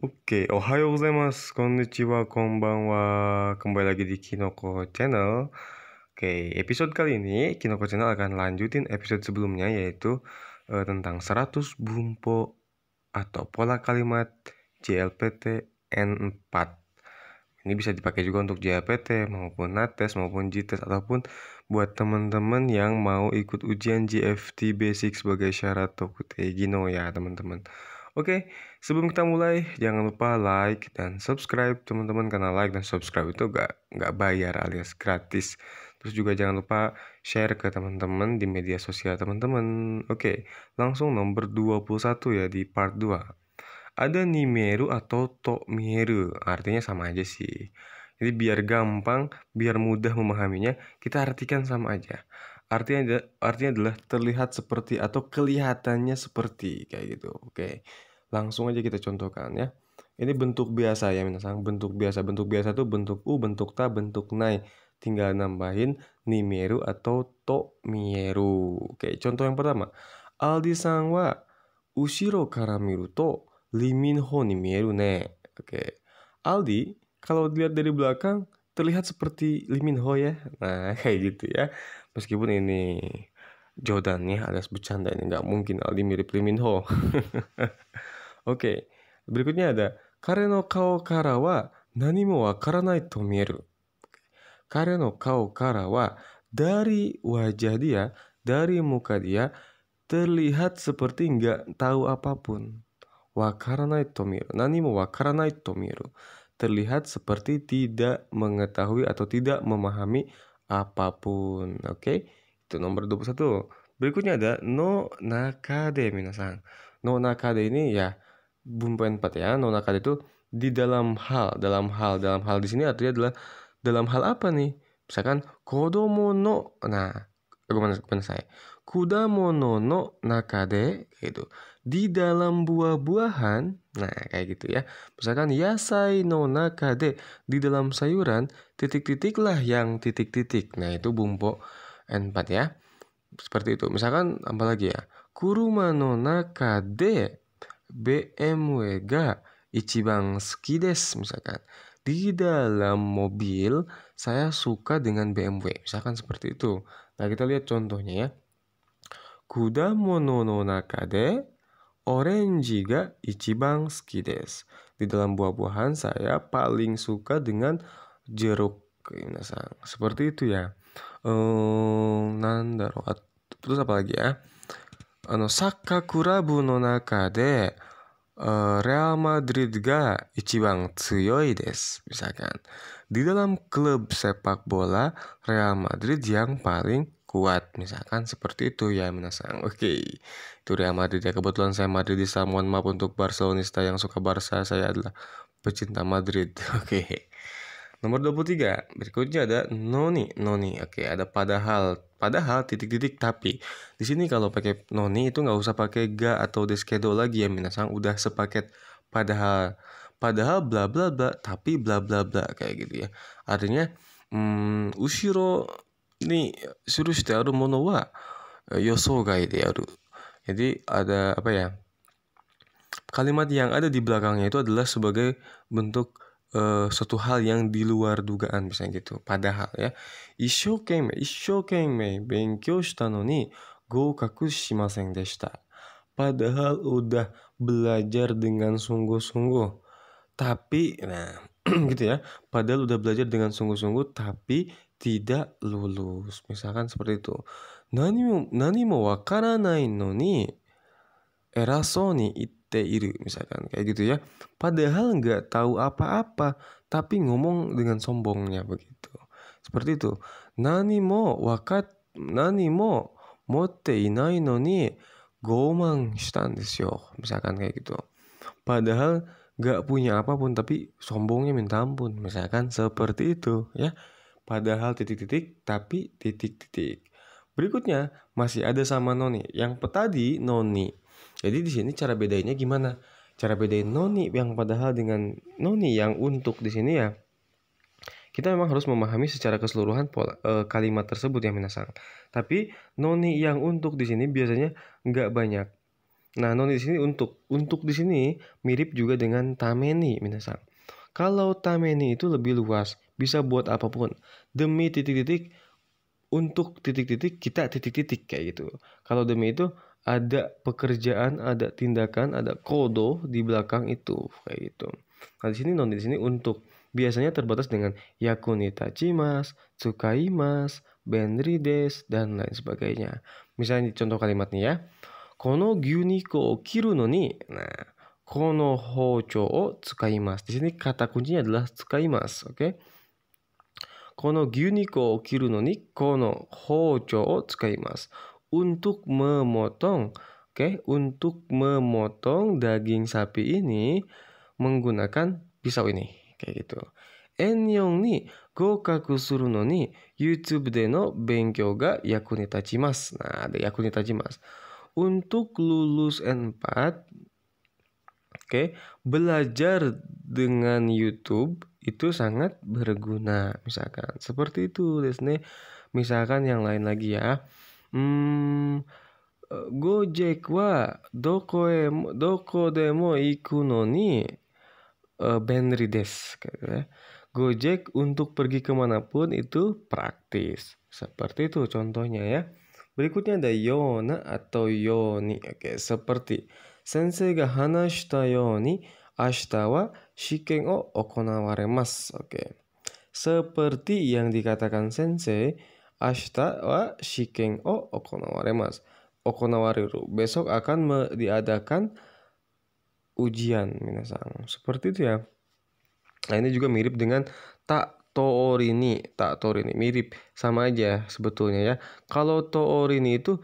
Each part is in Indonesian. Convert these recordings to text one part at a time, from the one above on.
Oke, ohayo gozaimasu, konnichiwa, konbanwa. Kembali lagi di Kinoko Channel. Oke, episode kali ini Kinoko Channel akan lanjutin episode sebelumnya, yaitu tentang 100 bumpo atau pola kalimat JLPT N4. Ini bisa dipakai juga untuk JLPT maupun NATES maupun JITES, ataupun buat teman-teman yang mau ikut ujian GFT Basic sebagai syarat Tokutei Gino ya teman-teman. Oke, sebelum kita mulai jangan lupa like dan subscribe teman-teman, karena like dan subscribe itu nggak bayar alias gratis. Terus juga jangan lupa share ke teman-teman di media sosial teman-teman. Oke, langsung nomor 21 ya di part 2. Ada nimeru atau tomieru, artinya sama aja sih. Jadi biar gampang, biar mudah memahaminya, kita artikan sama aja. Artinya adalah terlihat seperti atau kelihatannya seperti kayak gitu. Oke. Langsung aja kita contohkan ya. Ini bentuk biasa ya minasang, bentuk biasa. Bentuk biasa tuh bentuk u, bentuk ta, bentuk nai. Tinggal nambahin nimeru atau tomieru. Oke, contoh yang pertama. Aldi-san wa ushiro kara miru to Lee Min Ho ni mieru ne. Oke. Aldi, kalau dilihat dari belakang terlihat seperti Lee Min Ho ya. Nah, kayak gitu ya. Meskipun ini jodannya alias bercanda, ini nggak mungkin Aldi mirip Lee Min Ho. Oke. Berikutnya ada kare no kao kara wa nani mo wakaranai to mieru. Kare no kao kara wa, dari wajah dia, dari muka dia terlihat seperti nggak tahu apapun. Wakaranai tomiru. Nani mo wakaranai tomiru. Terlihat seperti tidak mengetahui atau tidak memahami apapun. Oke? Itu nomor 21. Berikutnya ada no nakade minasan. No nakade ini ya bumbu 4 ya. No nakade itu di dalam hal. Dalam hal di sini artinya adalah dalam hal apa nih? Misalkan kodomo no. Nah, bagaimana saya? Kudamono no nakade gitu. Di dalam buah-buahan, nah kayak gitu ya. Misalkan yasai no nakade, di dalam sayuran, titik-titik lah yang titik-titik. Nah itu bumpo N4 ya. Seperti itu. Misalkan apa lagi ya? Kuruma no nakade BMW ga ichiban suki desu. Misalkan di dalam mobil saya suka dengan BMW. Misalkan seperti itu. Nah kita lihat contohnya ya. Kudamono no nakade orange ga ichiban suki desu. Di dalam buah-buahan saya paling suka dengan jeruk. Seperti itu ya. Nandaro. Terus apa lagi ya? Sakkar kurabu no nakade Real Madrid ga ichiban tsuyoi desu. Misalkan di dalam klub sepak bola Real Madrid yang paling kuat. Misalkan seperti itu ya minasang. Oke. Itu Real Madrid ya. Kebetulan saya Madridista. Mohon maaf untuk Barcelonista yang suka Barca. Saya adalah pecinta Madrid. Oke. Nomor 23. Berikutnya ada noni. Oke, ada padahal. Padahal titik-titik tapi. Di sini kalau pakai noni itu nggak usah pakai ga atau deskedo lagi ya minasang. Udah sepaket padahal. Padahal bla bla bla tapi bla bla bla kayak gitu ya. Artinya ushiro ni suru shite aru mono wa yosogai de aru. Jadi ada apa ya? Kalimat yang ada di belakangnya itu adalah sebagai bentuk suatu hal yang di luar dugaan, misalnya gitu. Padahal ya, isshokenmei benkyou shita no ni goukaku shimasen deshita. Padahal udah belajar dengan sungguh-sungguh, tapi nah gitu ya. Padahal udah belajar dengan sungguh-sungguh tapi tidak lulus. Misalkan seperti itu. Nani mo wakaranai no ni eraso ni itte iru, misalkan kayak gitu ya. Padahal nggak tahu apa-apa tapi ngomong dengan sombongnya begitu. Seperti itu. Nani mo motte inai no ni goman shitan desu yo. Misalkan kayak gitu. Padahal nggak punya apapun tapi sombongnya minta ampun. Misalkan seperti itu ya. Padahal titik-titik tapi titik-titik. Berikutnya masih ada sama noni. Yang tadi noni. Jadi di sini cara bedainnya gimana? Cara bedain noni yang padahal dengan noni yang untuk di sini ya. Kita memang harus memahami secara keseluruhan kalimat tersebut ya minasang. Tapi noni yang untuk di sini biasanya nggak banyak. Nah, noni di sini untuk. Untuk di sini mirip juga dengan tameni, minasang. Kalau tameni itu lebih luas, bisa buat apapun. Demi titik-titik, untuk titik-titik, kita titik-titik kayak gitu. Kalau demi itu ada pekerjaan, ada tindakan, ada kodo di belakang itu kayak gitu. Nah, di sini noni di sini untuk. Biasanya terbatas dengan yakunitachimasu, tsukaimasu, benrides, dan lain sebagainya. Misalnya contoh kalimatnya ya. この牛肉を切るのに、nah, この包丁を使います. Di sini kata kuncinya adalah 使います. Oke. この牛肉を切るのに、この包丁を使います. Untuk memotong, untuk memotong daging sapi ini menggunakan pisau ini. Kayak gitu. N4 ni gokaku suru no ni YouTube での勉強が役に立ちます. Nah, ada 役に立ちます. Untuk lulus N4, belajar dengan YouTube itu sangat berguna. Misalkan seperti itu, desu. Misalkan yang lain lagi ya. Gojek wa doko demo iku no ni benri desu. Gojek untuk pergi kemanapun itu praktis. Seperti itu contohnya ya. Berikutnya ada yona atau yoni. Oke, seperti sensei ga hanashita yoni, ashita wa shiken o okonawarimasu. Oke. Seperti yang dikatakan sensei, ashita wa shiken o okonawarimasu. Okonawariru. Besok akan diadakan ujian, minasang. Seperti itu ya. Nah, ini juga mirip dengan tak torini, mirip, sama aja sebetulnya ya. Kalau torini itu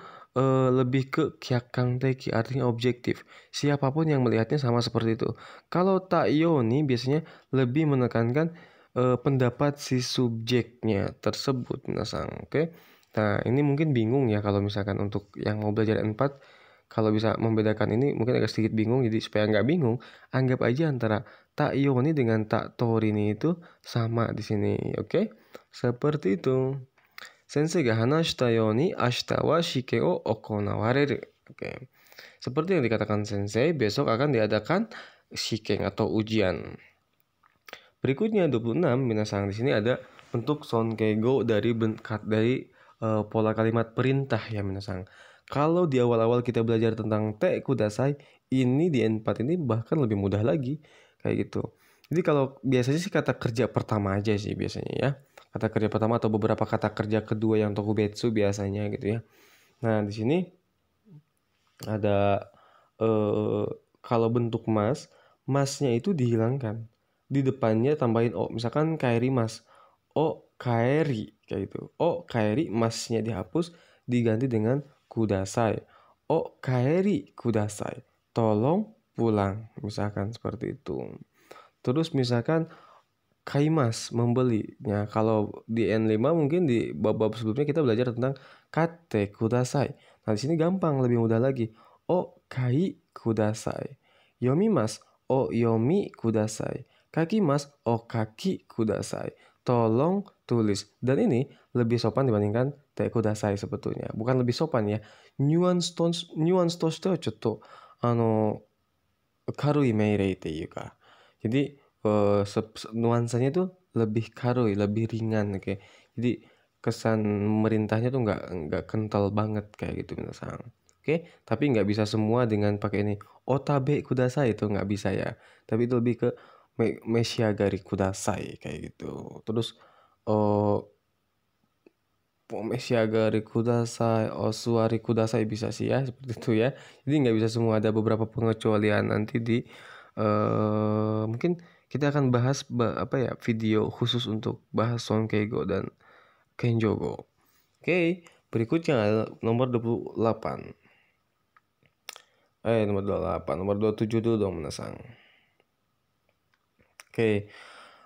lebih ke kyakang teki, artinya objektif. Siapapun yang melihatnya sama seperti itu. Kalau tak yoni biasanya lebih menekankan pendapat si subjeknya tersebut, minasang. Oke. Nah, ini mungkin bingung ya kalau misalkan untuk yang mau belajar N4, kalau bisa membedakan ini mungkin agak sedikit bingung. Jadi supaya nggak bingung, anggap aja antara tak yoni dengan tak torini itu sama di sini, oke? Seperti itu. Sensei ga hanashita yoni ashita wa shiken o okonawareru. Oke. Seperti yang dikatakan sensei, besok akan diadakan shiken atau ujian. Berikutnya 26, minasang, di sini ada bentuk sonkeigo dari pola kalimat perintah ya, minasang. Kalau di awal-awal kita belajar tentang te kudasai, ini di N4 ini bahkan lebih mudah lagi kayak gitu. Jadi kalau biasanya sih kata kerja pertama aja sih biasanya ya. Kata kerja pertama atau beberapa kata kerja kedua yang tokubetsu biasanya gitu ya. Nah, di sini ada kalau bentuk masnya itu dihilangkan. Di depannya tambahin o. Misalkan kaeri mas. O kaeri kayak gitu. O kaeri masnya dihapus diganti dengan kudasai. O kaeri kudasai. Tolong pulang. Misalkan seperti itu. Terus misalkan kaimas, membeli. Nah, kalau di N5 mungkin di bab-bab sebelumnya kita belajar tentang kate kudasai. Nah, di sini gampang, lebih mudah lagi. O kai kudasai. Yomimas, o yomi kudasai. Kakimas, o kaki kudasai. Tolong tulis. Dan ini lebih sopan dibandingkan te kudasai sebetulnya. Bukan lebih sopan ya. Nuance toshite wa chotto karui meirei te yuka. Jadi nuansanya tuh lebih karui, lebih ringan kayak. Jadi kesan merintahnya tuh nggak kental banget kayak gitu, minasang. Oke, tapi nggak bisa semua dengan pakai ini. Otabe kudasai itu nggak bisa ya. Tapi itu lebih ke meshiagari kudasai kayak gitu. Terus meshiagari kudasai, osuari kudasai bisa sih ya, seperti itu ya. Jadi nggak bisa semua, ada beberapa pengecualian nanti di mungkin kita akan bahas video khusus untuk bahas sonkeigo dan kenjogo. Oke, berikutnya nomor 28. Nomor 28. Nomor 27 dulu dong, minasang. Oke.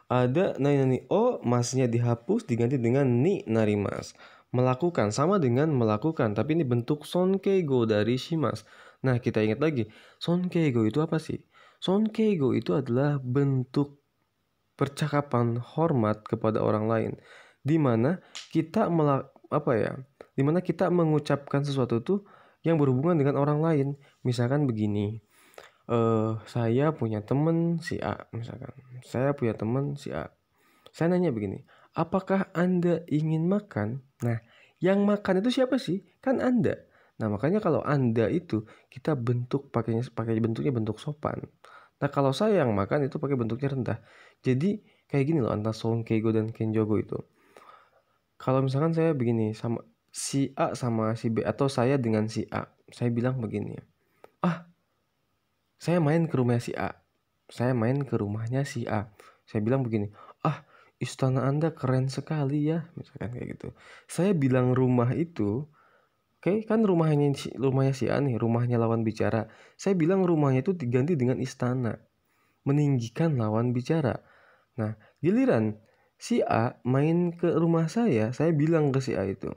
Ada nani o, masnya dihapus diganti dengan ni narimas. Melakukan sama dengan melakukan, tapi ini bentuk sonkeigo dari shimas. Nah, kita ingat lagi, sonkeigo itu apa sih? Sonkeigo itu adalah bentuk percakapan hormat kepada orang lain, di mana kita mengucapkan sesuatu itu yang berhubungan dengan orang lain. Misalkan begini, saya punya teman si A, misalkan. Saya punya teman si A. Saya nanya begini, apakah Anda ingin makan? Nah, yang makan itu siapa sih? Kan Anda. Nah, makanya kalau Anda itu kita pakai bentuknya bentuk sopan. Nah, kalau saya yang makan itu pakai bentuknya rendah. Jadi kayak gini loh antara Songkeigo dan Kenjogo itu. Kalau misalkan saya begini sama si A sama si B atau saya dengan si A, saya bilang begini, saya main ke rumah si A. Saya main ke rumahnya si A. Saya bilang begini, istana Anda keren sekali ya, misalkan kayak gitu. Saya bilang rumah itu, oke, kan rumahnya si A nih, rumahnya lawan bicara. Saya bilang rumahnya itu diganti dengan istana, meninggikan lawan bicara. Nah, giliran si A main ke rumah saya bilang ke si A itu,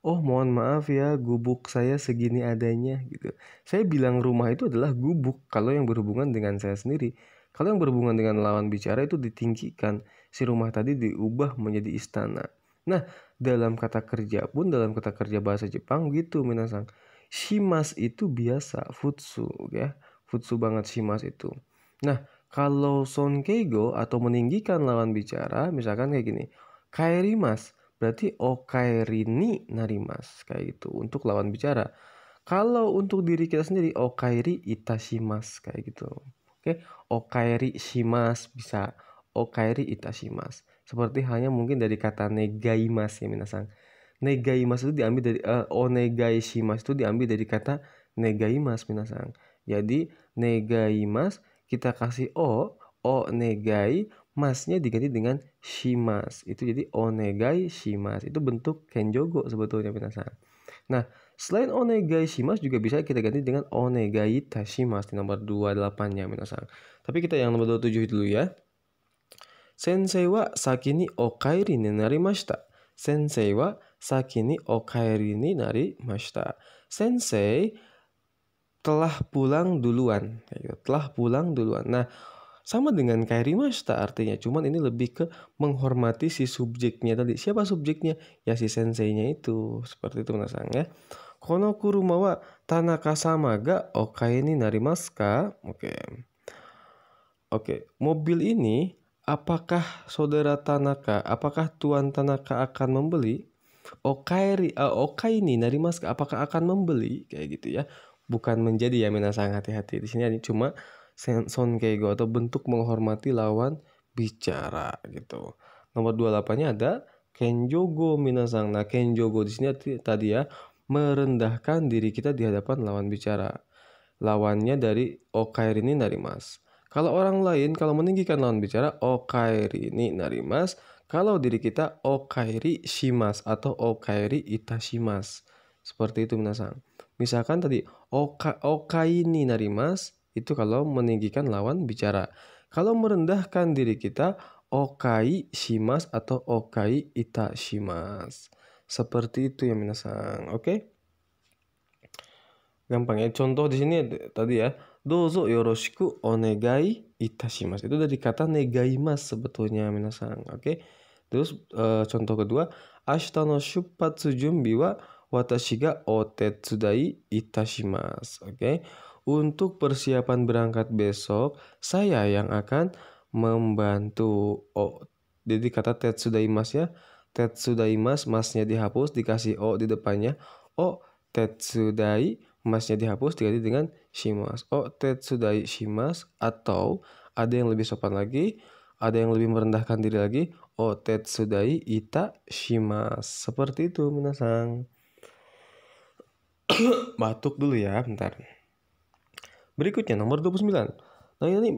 oh mohon maaf ya, gubuk saya segini adanya gitu. Saya bilang rumah itu adalah gubuk kalau yang berhubungan dengan saya sendiri. Kalau yang berhubungan dengan lawan bicara itu ditinggikan. Si rumah tadi diubah menjadi istana. Nah, dalam kata kerja pun, dalam kata kerja bahasa Jepang gitu minasang. Shimas itu biasa, futsu ya. Futsu banget shimas itu. Nah, kalau sonkeigo atau meninggikan lawan bicara, misalkan kayak gini. Kaerimas. Berarti okaeri ni narimas kayak gitu untuk lawan bicara. Kalau untuk diri kita sendiri okaeri itashimasu kayak gitu. Oke, okaeri shimas bisa okaeri itashimasu. Seperti hanya mungkin dari kata negaimasu ya minasang. Negaimasu itu diambil dari onegai shimasu itu diambil dari kata negaimasu minasang. Jadi negaimasu kita kasih o negai, masnya diganti dengan shimas. Itu jadi onegai shimas. Itu bentuk kenjogo sebetulnya minasang. Nah, selain onegai shimas juga bisa kita ganti dengan onegai tashimas di nomor 28-nya minasang. Tapi kita yang nomor 27 dulu ya. Sensei wa saki ni okaeri ni narimashita. Sensei wa saki ni okaeri ni narimashita. Sensei telah pulang duluan. Telah pulang duluan. Nah, sama dengan kairimashita artinya, cuman ini lebih ke menghormati si subjeknya tadi. Siapa subjeknya? Ya si senseinya itu. Seperti itu minasang ya. Kono kuruma wa Tanaka-sama ga okai ni narimasu ka? Oke. Mobil ini apakah saudara Tanaka, apakah Tuan Tanaka akan membeli? Okai ni narimasu ka? Apakah akan membeli? Kayak gitu ya. Bukan menjadi ya minasang, hati-hati. Di sini cuma sonkeigo atau bentuk menghormati lawan bicara gitu. Nomor 28-nya ada kenjogo minasang. Nah, kenjogo di sini tadi ya merendahkan diri kita di hadapan lawan bicara. Lawannya dari okaeri ni narimasu. Kalau orang lain kalau meninggikan lawan bicara okaeri ni narimasu, kalau diri kita okaeri shimasu atau okaeri itashimasu. Seperti itu minasang. Misalkan tadi okai ni narimasu itu kalau meninggikan lawan bicara. Kalau merendahkan diri kita, okai shimas atau okai itashimasu. Seperti itu ya minasang. Oke? Gampang ya. Contoh di sini tadi ya. Dozo yoroshiku onegai itashimasu. Itu dari kata negaimasu sebetulnya minasang. Oke? Terus contoh kedua, ashita no shuppatsu junbi wa watashi ga otetsudai itashimasu. Oke? Untuk persiapan berangkat besok, saya yang akan membantu. Jadi kata tetsudaimasu ya. Tetsudaimasu, masnya dihapus, dikasih o di depannya. Tetsudai, masnya dihapus, diganti dengan shimasu. Tetsudai shimasu. Atau ada yang lebih sopan lagi, ada yang lebih merendahkan diri lagi. Tetsudai itashimasu. Seperti itu minasang. Batuk dulu ya, bentar. Berikutnya nomor 29. Nah ini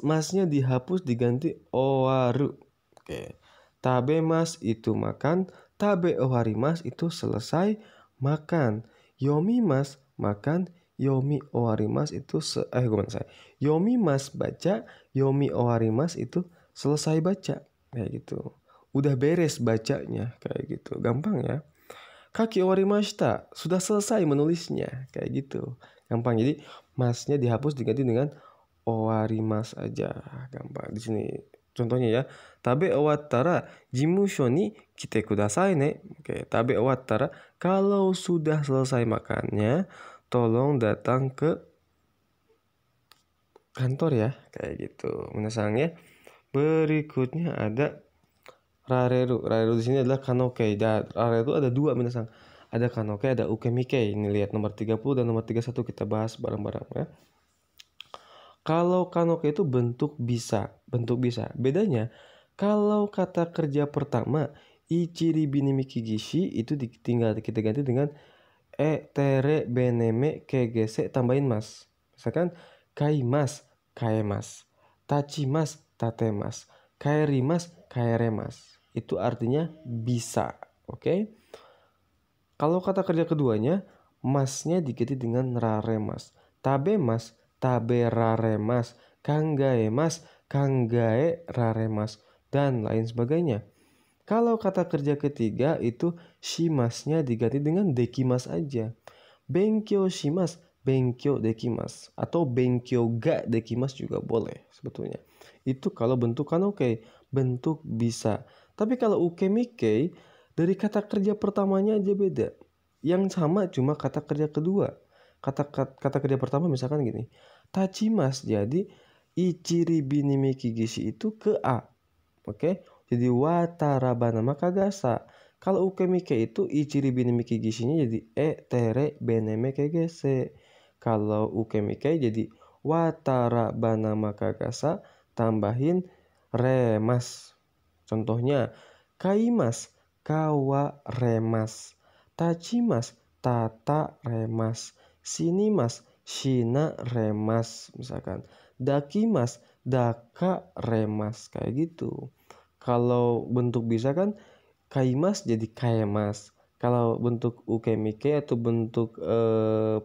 masnya dihapus diganti owaru. Oke. Tabemas itu makan, tabe owarimas itu selesai makan. Yomimas makan, yomi owarimas itu Yomimas baca, yomi owarimas itu selesai baca. Kayak gitu. Udah beres bacanya kayak gitu. Gampang ya. Kaki owarimashita, sudah selesai menulisnya kayak gitu. Gampang. Jadi masnya dihapus diganti dengan owarimas aja. Gampang. Di sini contohnya ya. Tabe owattara jimusho ni kite kudasai ne. Oke, tabe owattara kalau sudah selesai makannya, tolong datang ke kantor ya, kayak gitu. Minasang ya. Berikutnya ada rareru. Rareru di sini adalah kanokei. Rareru ada dua minasang. Ada kanokei, ada ukemikei. Ini lihat nomor 30 dan nomor 31 kita bahas bareng-bareng ya. Kalau kanokei itu bentuk bisa. Bedanya kalau kata kerja pertama ichiri binimiki gishi itu tinggal kita ganti dengan tere beneme kegese tambahin mas. Misalkan kaimas, kaemas, tachimas, tatemas, kaerimas, kaeremas. Itu artinya bisa, oke? Kalau kata kerja keduanya, masnya diganti dengan raremas. Tabemas, taberaremas, kanggaemas, kanggae raremas, dan lain sebagainya. Kalau kata kerja ketiga itu shimasnya diganti dengan dekimas aja. Benkyou shimas, benkyou dekimas. Atau benkyou ga dekimas juga boleh sebetulnya. Itu kalau bentuk kanokei, bentuk bisa. Tapi kalau ukemikei, dari kata kerja pertamanya aja beda. Yang sama cuma kata kerja kedua. Kata kerja pertama misalkan gini. Tachimas jadi ichiri binimiki gishi itu ke A. Oke? Jadi watarabana makagasa. Kalau ukemike itu ichiri binimiki gishinya jadi tere beneme kegese. Kalau ukemike jadi watarabana makagasa tambahin remas. Contohnya kaimas, kawa remas, tachimas, tata remas, sinimas, shina remas misalkan, dakimas, daka remas kayak gitu. Kalau bentuk bisa kan kaimas jadi kaemas. Kalau bentuk ukemike atau bentuk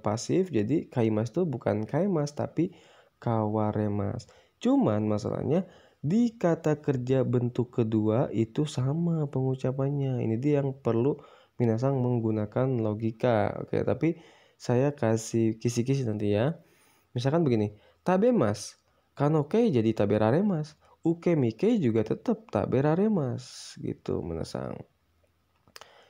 pasif jadi kaimas itu bukan kaemas tapi kawaremas. Cuman masalahnya di kata kerja bentuk kedua itu sama pengucapannya. Ini dia yang perlu minasang menggunakan logika. Oke, tapi saya kasih kisi-kisi nanti ya. Misalkan begini, tabemas, kanoke jadi taberaremas, ukemike juga tetap taberaremas gitu minasang.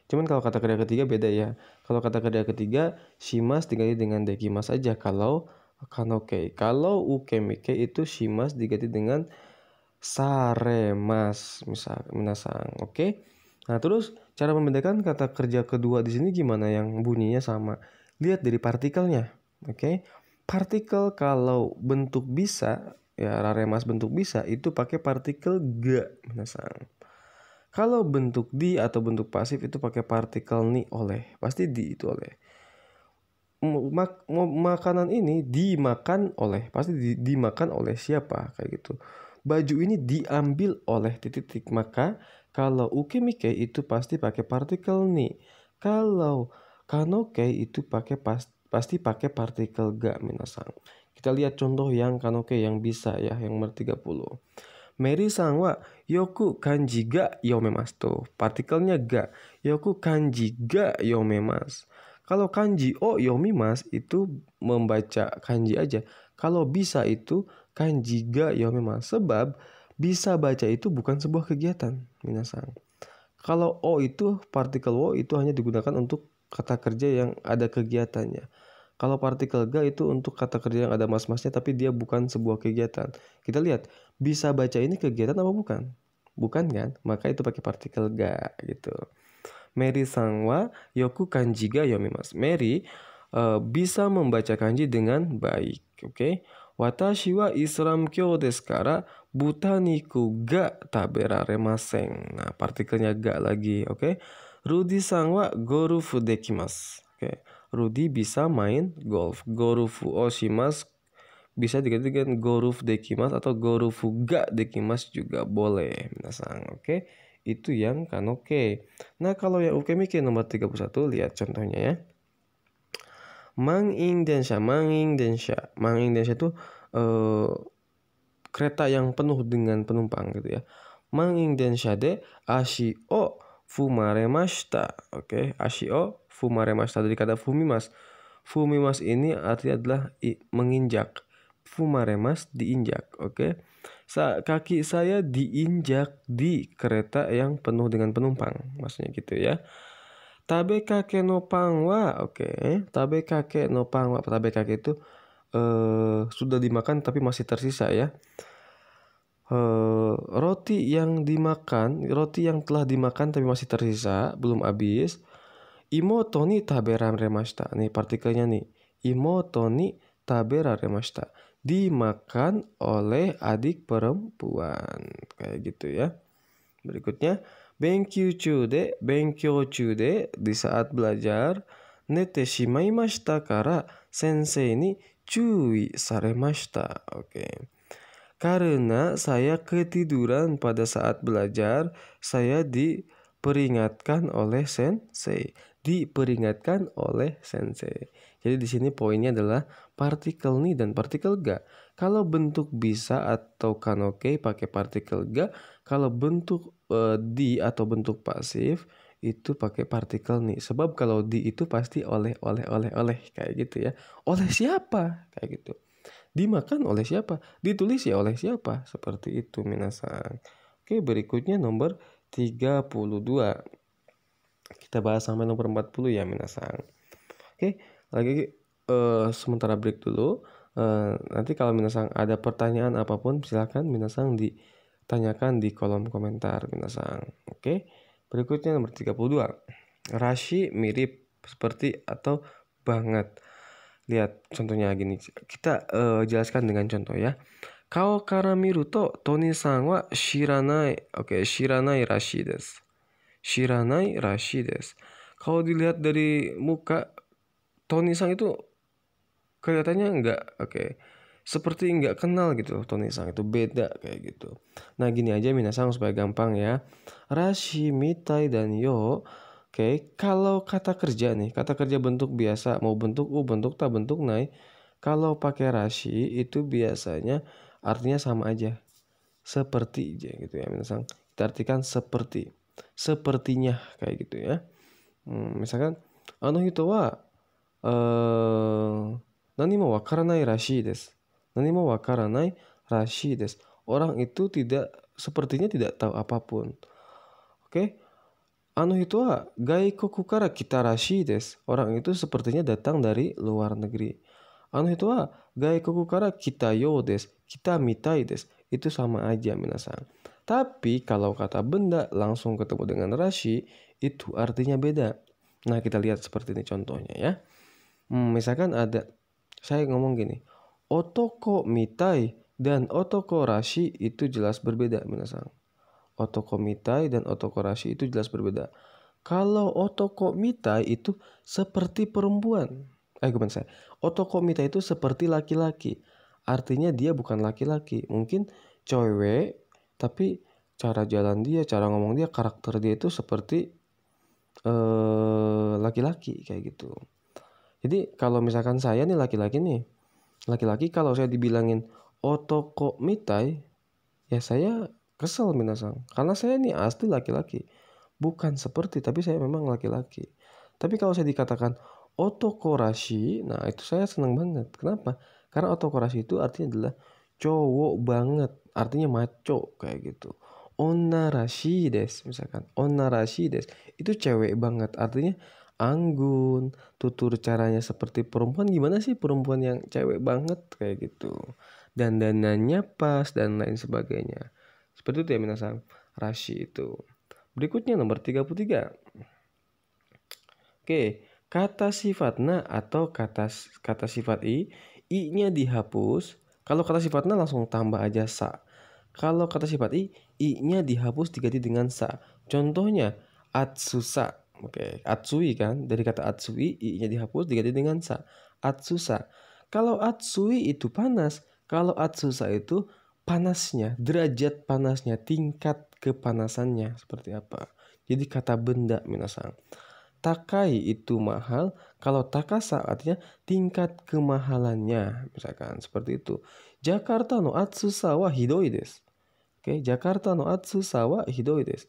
Cuman kalau kata kerja ketiga beda ya. Kalau kata kerja ketiga shimas diganti dengan dekimas aja kalau kanoke. Kalau ukemike itu shimas diganti dengan saremas minasang, oke? Nah, terus cara membedakan kata kerja kedua di sini gimana yang bunyinya sama? Lihat dari partikelnya, oke? Partikel kalau bentuk bisa, ya raremas bentuk bisa itu pakai partikel ga minasang. Kalau bentuk di atau bentuk pasif itu pakai partikel ni oleh, pasti di itu oleh. Makanan ini dimakan oleh, pasti dimakan oleh siapa kayak gitu. Baju ini diambil oleh titik-titik. Maka kalau ukemike itu pasti pakai partikel ni. Kalau kanoke itu pasti pakai partikel ga minasang. Kita lihat contoh yang kanoke yang bisa ya, yang nomor 30. Mary-san wa yoku kanji ga yomemasu tuh. Partikelnya ga. Yoku kanji ga yomemasu. Kalau kanji o yomimas itu membaca kanji aja. Kalau bisa itu kanji ga yomimas. Sebab bisa baca itu bukan sebuah kegiatan minasang. Kalau o itu partikel o itu hanya digunakan untuk kata kerja yang ada kegiatannya. Kalau partikel ga itu untuk kata kerja yang ada mas-masnya tapi dia bukan sebuah kegiatan. Kita lihat, bisa baca ini kegiatan apa bukan? Bukan kan? Maka itu pakai partikel ga gitu. Mary-san wa yoku kanji ga yomimasu. Mary bisa membaca kanji dengan baik, oke? Watashi wa Islam kyo desu kara buta niku ga taberaremasen. Nah, partikelnya ga lagi, oke? Rudy-san wa gorufu dekimasu. Oke. Rudy bisa main golf. Gorufu o shimasu bisa diganti dengan gorufu dekimasu atau gorufu ga dekimasu juga boleh minasang, oke? Itu yang kanoke. Nah, kalau yang ukemike nomor 31 lihat contohnya ya. Manging densha itu kereta yang penuh dengan penumpang gitu ya. Manging densha de ashi o fumaremashita. Oke, ashi o fumaremashita dari kata fumimas. Fumimas ini artinya adalah menginjak. Fumaremas diinjak, oke? Kaki saya diinjak di kereta yang penuh dengan penumpang, maksudnya gitu ya. Tabekake no pan wa, oke. Tabekake no pan wa. Tabekake itu sudah dimakan tapi masih tersisa ya. Roti yang telah dimakan tapi masih tersisa, belum habis. Imoto ni taberaremashita. Nih partikelnya nih. Imoto ni taberaremashita. Dimakan oleh adik perempuan. Kayak gitu ya. Berikutnya, benkyou de di saat belajar, nete shimaimashita kara sensei ni cui saremashita. Oke. Karena saya ketiduran pada saat belajar, saya diperingatkan oleh sensei. Diperingatkan oleh sensei. Jadi di sini poinnya adalah partikel ni dan partikel ga. Kalau bentuk bisa atau kanoke pakai partikel ga. Kalau bentuk di atau bentuk pasif itu pakai partikel ni. Sebab kalau di itu pasti oleh kayak gitu ya. Oleh siapa? Kayak gitu. Dimakan oleh siapa? Ditulis ya oleh siapa? Seperti itu minasan. Oke, berikutnya nomor 32. Kita bahas sampai nomor 40 ya minasan. Oke, lagi sementara break dulu. Nanti kalau minasan ada pertanyaan apapun silakan minasan ditanyakan di kolom komentar minasan. Oke. Berikutnya nomor 32. Rashi mirip seperti atau banget. Lihat contohnya gini. Kita jelaskan dengan contoh ya. Kao kara miru to Tony-san wa shiranai. Oke, shiranai rashi desu. Shiranai rashi desu. Kalau dilihat dari muka Tony-san itu kelihatannya enggak, oke. Seperti enggak kenal gitu Tony-san, itu beda kayak gitu. Nah, gini aja minasan supaya gampang ya. Rashi, mitai, dan yo. Oke, kalau kata kerja nih, kata kerja bentuk biasa, mau bentuk u, bentuk ta, bentuk nai. Kalau pakai rashi itu biasanya artinya sama aja. Seperti aja gitu ya minasan. Kita artikan seperti. Sepertinya kayak gitu ya. Misalkan, hito wa nani mo wakaranai rashi desu. Nani mo wakaranai rashi desu. Orang itu sepertinya tidak tahu apapun. Oke. Hito wa gaikoku kara kita rashi desu. Orang itu sepertinya datang dari luar negeri. Hito wa gaikoku kara kita yo desu. Kita mitai desu. Itu sama aja minasan. Tapi kalau kata benda langsung ketemu dengan rashi, itu artinya beda. Nah, kita lihat seperti ini contohnya ya. Misalkan saya ngomong gini. Otoko mitai dan otoko rashi itu jelas berbeda minasan. Otoko mitai dan otoko rashi itu jelas berbeda. Kalau otoko mitai itu seperti perempuan. Otoko mitai itu seperti laki-laki. Artinya dia bukan laki-laki. Mungkin cewek, tapi cara jalan dia, cara ngomong dia, karakter dia itu seperti laki-laki kayak gitu. Jadi kalau misalkan saya nih laki-laki kalau saya dibilangin otoko mitai, ya saya kesel minasan. Karena saya nih asli laki-laki. Bukan seperti, tapi saya memang laki-laki. Tapi kalau saya dikatakan otoko rashi, nah itu saya senang banget. Kenapa? Karena otoko rashi itu artinya adalah cowok banget. Artinya maco kayak gitu. Onna rashi desu misalkan. Onna rashi desu. Itu cewek banget. Artinya anggun, tutur caranya seperti perempuan. Gimana sih perempuan yang cewek banget kayak gitu. Dandanannya pas dan lain sebagainya. Seperti itu ya minasan. Rashi itu. Berikutnya nomor 33. Oke, kata sifatna atau kata sifat i-nya dihapus. Kalau kata sifatna langsung tambah aja sa. Kalau kata sifat i-nya dihapus diganti dengan sa. Contohnya atsusa. Oke, atsui kan, dari kata atsui i-nya dihapus diganti dengan sa. Atsusa. Kalau atsui itu panas, kalau atsusa itu panasnya, derajat panasnya, tingkat kepanasannya seperti apa. Jadi kata benda minasan. Takai itu mahal, kalau takasa artinya tingkat kemahalannya, misalkan seperti itu. Jakarta no atsusa wa hidoi desu. Oke, Jakarta no atsusa wa hidoi desu.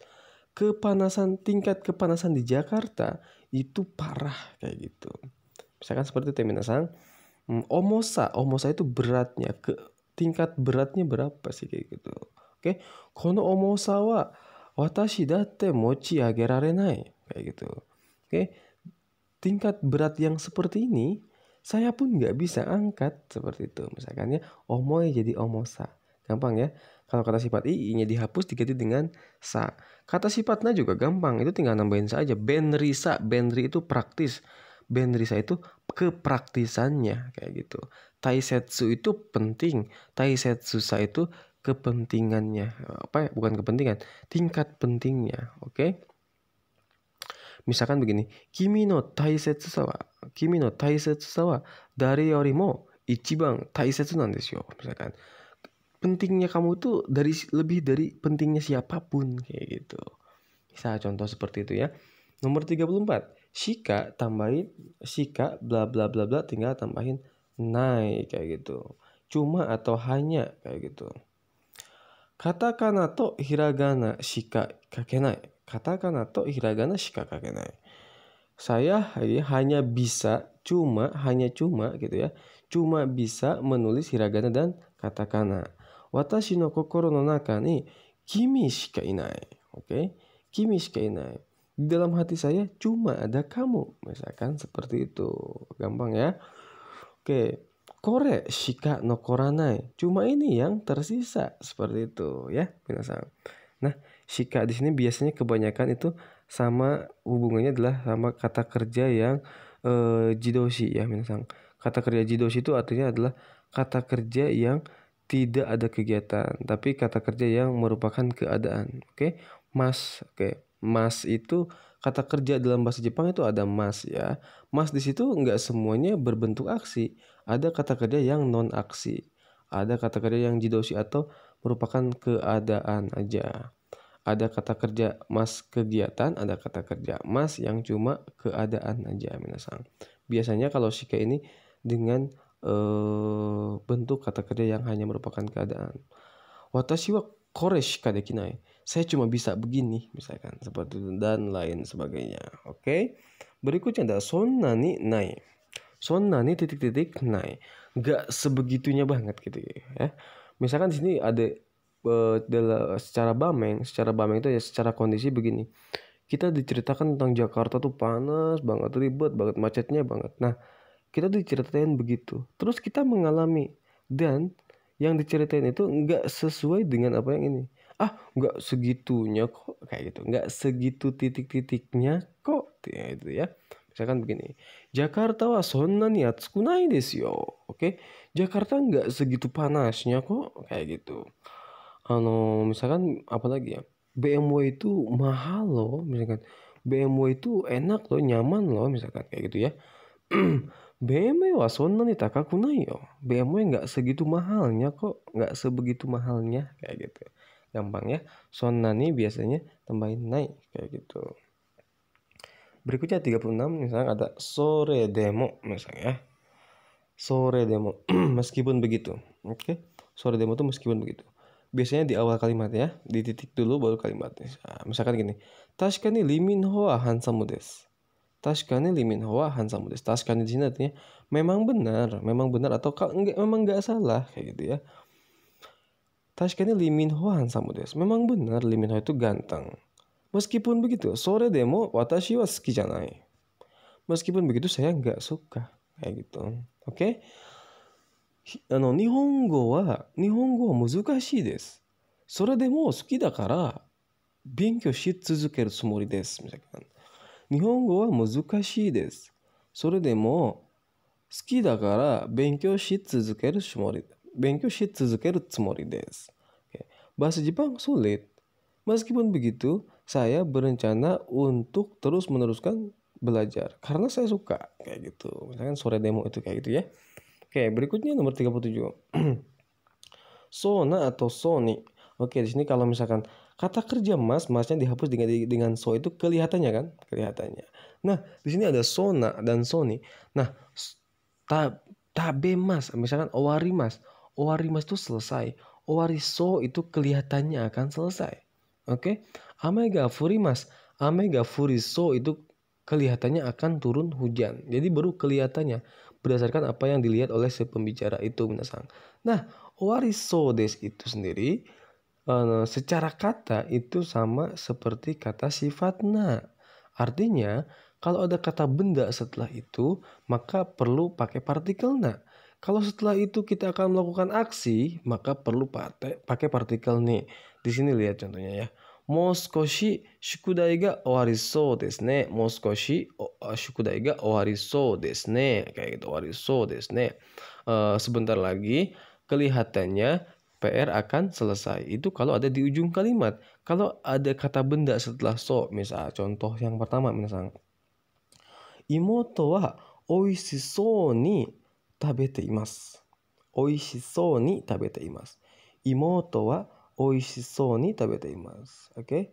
Tingkat kepanasan di Jakarta itu parah kayak gitu. Misalkan seperti itu minasan. Omosa itu beratnya, tingkat beratnya berapa sih kayak gitu. Oke, kono omosa wa watashi datte mochi agerarenai kayak gitu. Oke, tingkat berat yang seperti ini saya pun nggak bisa angkat seperti itu. Misalkan ya, omoy jadi omosa. Gampang ya. Kalau kata sifat i-nya dihapus diganti dengan sa. Kata sifatnya juga gampang. Itu tinggal nambahin saja. Benrisa. Benri itu praktis. Benrisa itu kepraktisannya kayak gitu. Taisetsu itu penting. Taisetsusa itu kepentingannya. Apa ya? Bukan kepentingan. Tingkat pentingnya. Oke. Misalkan begini. Kimi no taisetsusa wa dari yorimo ichiban taisetsu nan desu yo. Misalkan pentingnya kamu tuh lebih dari pentingnya siapapun kayak gitu. Bisa contoh seperti itu ya. Nomor 34. Shika tambahin shika bla bla bla bla tinggal tambahin nai kayak gitu. Cuma atau hanya kayak gitu. Katakana to hiragana shika kakenai. Katakana to hiragana shika kakenai. Saya hanya bisa hanya cuma gitu ya. Cuma bisa menulis hiragana dan katakana. Watashi no kokoro no naka ni kimi shika inai. Oke. Kimi shika inai. Di dalam hati saya cuma ada kamu. Misalkan seperti itu. Gampang ya. Oke. Kore shika no koranai. Cuma ini yang tersisa. Seperti itu ya. Minasan. Nah, shika di sini biasanya kebanyakan itu sama hubungannya adalah sama kata kerja yang jidoshi ya, minasan. Kata kerja jidoshi itu artinya adalah kata kerja yang tidak ada kegiatan, tapi kata kerja yang merupakan keadaan. Oke, mas. Oke, mas itu kata kerja dalam bahasa Jepang itu ada mas ya. Mas di situ nggak semuanya berbentuk aksi. Ada kata kerja yang non aksi. Ada kata kerja yang jidoshi atau merupakan keadaan aja. Ada kata kerja mas kegiatan, ada kata kerja mas yang cuma keadaan aja, minasan. Biasanya kalau shika ini dengan bentuk kata kerja yang hanya merupakan keadaan. Watashi wa kore shika dekinai. Saya cuma bisa begini, misalkan seperti itu dan lain sebagainya. Oke. Berikutnya ada sonna ni nai. Sonna ni titik-titik nai. Gak sebegitunya banget gitu ya. Misalkan di sini ada secara bameng itu ya secara kondisi begini. Kita diceritakan tentang Jakarta tuh panas banget, ribet banget, macetnya banget. Nah, kita diceritain begitu. Terus kita mengalami dan yang diceritain itu nggak sesuai dengan apa yang ini. Nggak segitunya kok kayak gitu. Nggak segitu titik-titiknya kok ya, itu ya. Misalkan begini. Jakarta wa sonna ni atsuku nai desu yo. Oke. Jakarta nggak segitu panasnya kok kayak gitu. Misalkan apa lagi ya? BMW itu mahal loh, misalkan. BMW itu enak loh, nyaman loh, misalkan kayak gitu ya. BMW wa sonna ni takaku nai yo. BMW nggak segitu mahalnya kok, nggak sebegitu mahalnya kayak gitu. Gampang ya. Sonna ni biasanya tambahin nai kayak gitu. Berikutnya 36 misalnya ada sore demo misalnya ya. Sore demo meskipun begitu. Oke. Sore demo itu meskipun begitu. Biasanya di awal kalimat ya, di titik dulu baru kalimatnya. Nah, misalkan gini. Tashikani liminho wa hansamu desu. Tashikani liminho wa hansamu desu. Tashikani di sini artinya memang benar atau enggak memang enggak salah kayak gitu ya. Tashikani liminho wa hansamu desu. Memang benar liminho itu ganteng. Meskipun begitu, sore demo watashi wa suki janai. Meskipun begitu saya enggak suka kayak gitu. Oke? 日本語は難しいです。それでも好きだから勉強し続けるつもりです。日本語は難しいです。それでも好きだから勉強し続けるつもりです。Bahasa Jepang sulit. Meskipun begitu, saya berencana untuk terus meneruskan belajar karena saya suka kayak gitu. Misalkan sore demo itu kayak gitu ya. Oke, berikutnya nomor 37. Sona atau soni. Oke, di sini kalau misalkan kata kerja masnya dihapus dengan so itu kelihatannya kan? Kelihatannya. Nah, di sini ada sona dan soni. Nah, tabe mas, misalkan owari mas. Owari mas itu selesai. Owari so itu kelihatannya akan selesai. Oke? Ame ga furimas. Ame ga furiso itu kelihatannya akan turun hujan. Jadi baru kelihatannya berdasarkan apa yang dilihat oleh si pembicara itu, minasan. Nah, owariso desu itu sendiri secara kata itu sama seperti kata sifatna. Artinya Kalau ada kata benda setelah itu, maka perlu pakai partikel na. Kalau setelah itu kita akan melakukan aksi, maka perlu pakai partikel ni. Di sini lihat contohnya ya. Moskoshi shukudai ga owarisou desu ne. Moskoshi shukudai ga owarisou desu ne. Kayak gitu, owarisou desu ne. Sebentar lagi kelihatannya PR akan selesai. Itu kalau ada di ujung kalimat. Kalau ada kata benda setelah so, misal contoh yang pertama minasang. Imoto wa oishishou ni tabete imasu. Oishishou ni tabete imasu. Imoto wa oishishou ni tabete imasu. Oke.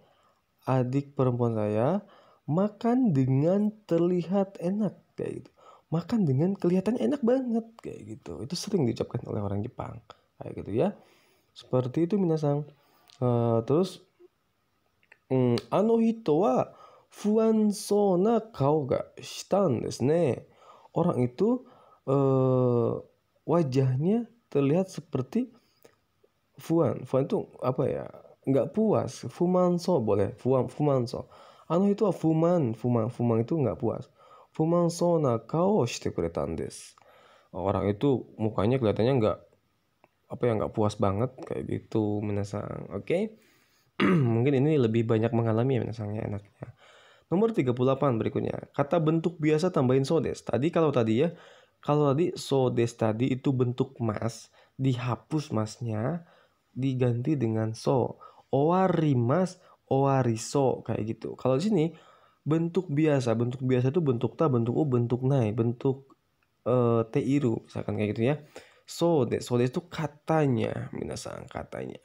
Adik perempuan saya makan dengan terlihat enak kayak gitu. Makan dengan kelihatannya enak banget kayak gitu. Itu sering diucapkan oleh orang Jepang kayak gitu ya. Seperti itu minasang. Terus ano hito wa fuan sou na kao ga shitan desu ne. Orang itu wajahnya terlihat seperti fuan. Fuan itu apa ya? Nggak puas. Fumanso boleh. Fumanso. Ano hito wa fuman itu nggak puas. Fumanso na kao shite kuretan desu. Orang itu mukanya kelihatannya nggak puas banget kayak gitu minasang. Oke. Mungkin ini lebih banyak mengalami ya minasangnya enaknya. Nomor 38 berikutnya. Kata bentuk biasa tambahin so desu. Kalau tadi so desu tadi itu bentuk mas, dihapus masnya, diganti dengan so. Owarimas, owariso kayak gitu. Kalau di sini bentuk biasa itu bentuk ta, bentuk u, bentuk nai, bentuk teiru misalkan kayak gitu ya. So desu itu katanya minasang, katanya.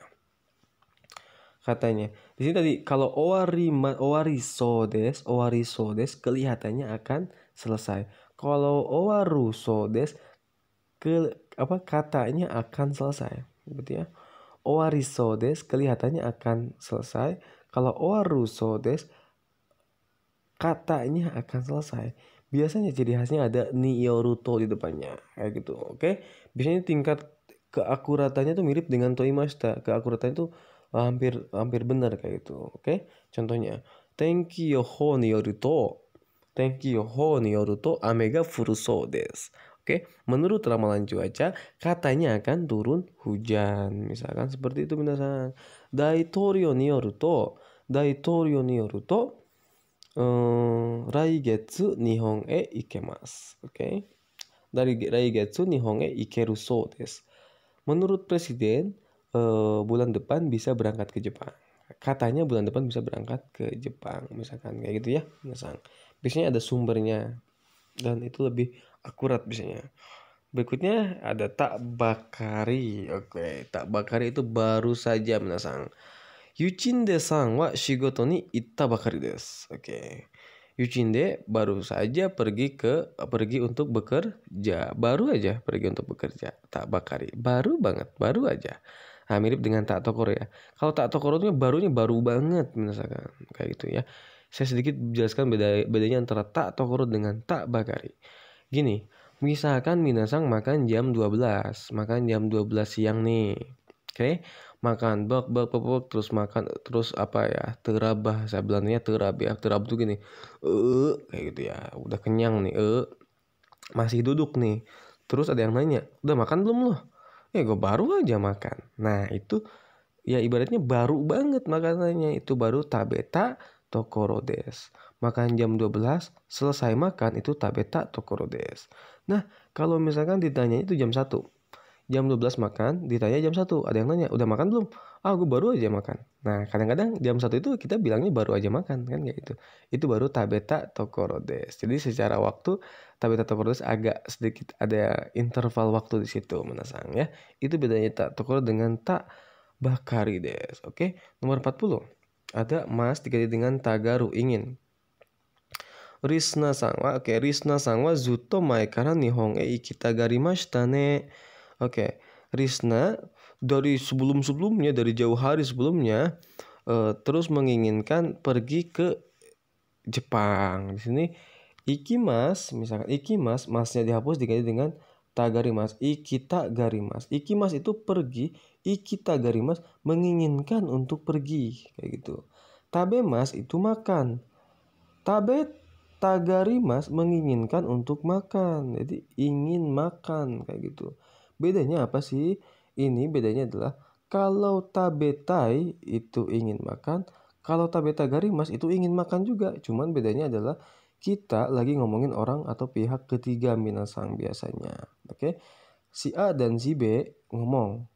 Di sini tadi kalau owariso desu kelihatannya akan selesai. Kalau owaruso desu katanya akan selesai, gitu ya. Owariso desu kelihatannya akan selesai. Kalau owaruso desu katanya akan selesai. Biasanya ciri khasnya ada ni yoruto di depannya kayak gitu. Oke. Biasanya tingkat keakuratannya tuh mirip dengan toimashita. Keakuratannya tuh hampir benar kayak gitu. Oke. Contohnya tenki yohou ni yoruto ame ga furusou desu. Oke, menurut ramalan cuaca katanya akan turun hujan. Misalkan seperti itu minasang. Daitoryou ni yoruto raigetsu Nihon e ikemasu. Oke. Dari raigetsu Nihon e ikeru sou desu. Menurut presiden bulan depan bisa berangkat ke Jepang. Katanya bulan depan bisa berangkat ke Jepang, misalkan kayak gitu ya, misalkan. Biasanya ada sumbernya dan itu lebih akurat biasanya. Berikutnya ada tak bakari. Oke, tak bakari itu baru saja minasang. Yuchinde-san wa shigoto ni itta bakari desu. Oke. Yuchinde baru saja pergi untuk bekerja. Baru aja pergi untuk bekerja. Tak bakari. Baru banget, baru aja. Nah, mirip dengan tak tokoro ya. Kalau tak tokoro itu baru banget misalkan kayak gitu ya. Saya sedikit jelaskan bedanya antara tak tokoro dengan tak bakari. Gini, misalkan minasang makan jam 12 siang nih. Oke. Makan bak terus apa ya? Terab bahasa Belandanya terab ya. Terab tuh gini. Kayak gitu ya. Udah kenyang nih, masih duduk nih. Terus ada yang nanya, "Udah makan belum lo?" Ya gue baru aja makan. Nah itu ya ibaratnya baru banget makanannya. Itu baru tabeta tokoro desu. Makan jam 12 selesai makan itu tabeta tokoro desu. Nah kalau misalkan ditanya itu jam 1, jam 12 makan, ditanya jam 1, ada yang nanya, "Udah makan belum?" "Ah gue baru aja makan." Nah kadang-kadang jam 1 itu kita bilangnya baru aja makan kan kayak gitu. Itu baru tabeta tokoro desu. Jadi secara waktu tabeta tokoro desu agak sedikit ada interval waktu di situ minasang ya. Itu bedanya tak tokoro dengan tak bakari desu. Oke. Nomor 40. Ada mas diganti dengan tagaru, ingin. Risna-san wa zutto mae kara Nihon e ikitaгаrimashita ne. Oke. Risna dari sebelumnya, dari jauh hari sebelumnya terus menginginkan pergi ke Jepang. Di sini ikimas, misalkan ikimas, masnya dihapus diganti dengan tagarimas. Ikitagarimas. Ikimas itu pergi, ikitagarimas menginginkan untuk pergi kayak gitu. Tabemas itu makan. tagarimas menginginkan untuk makan. Jadi ingin makan kayak gitu. Bedanya apa sih? Ini bedanya adalah kalau tabetai itu ingin makan, kalau tabetagarimas itu ingin makan juga. Cuman bedanya adalah kita lagi ngomongin orang atau pihak ketiga minasang biasanya. Oke. Si A dan si B ngomong.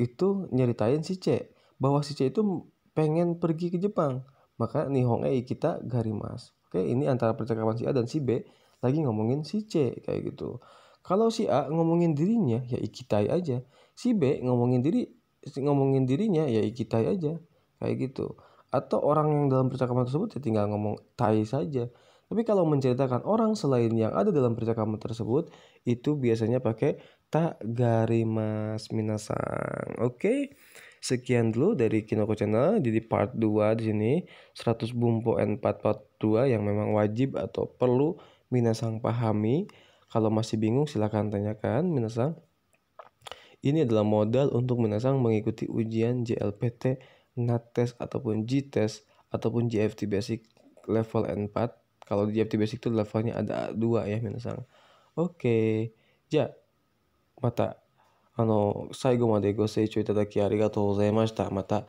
Itu nyeritain si C bahwa si C itu pengen pergi ke Jepang. Maka nihonge kita garimas. Oke, ini antara percakapan si A dan si B lagi ngomongin si C kayak gitu. Kalau si A ngomongin dirinya ya ikitai aja. Si B ngomongin dirinya ya ikitai aja. Kayak gitu. Atau orang yang dalam percakapan tersebut ya tinggal ngomong tai saja. Tapi kalau menceritakan orang selain yang ada dalam percakapan tersebut itu biasanya pakai tagarimas minasang. Oke. Sekian dulu dari Kinoko Channel di part 2 di sini 100 bumpo N4 part 2 yang memang wajib atau perlu minasang pahami. Kalau masih bingung silahkan tanyakan minasang. Ini adalah modal untuk minasang mengikuti ujian JLPT, NATES ataupun GTES ataupun JFT Basic level N4. Kalau di JFT Basic itu levelnya ada 2 ya minasang. Oke. Ja, また最後までご清聴いただきありがとうございました。また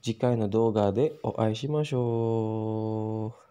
次回の動画でお会いしましょう。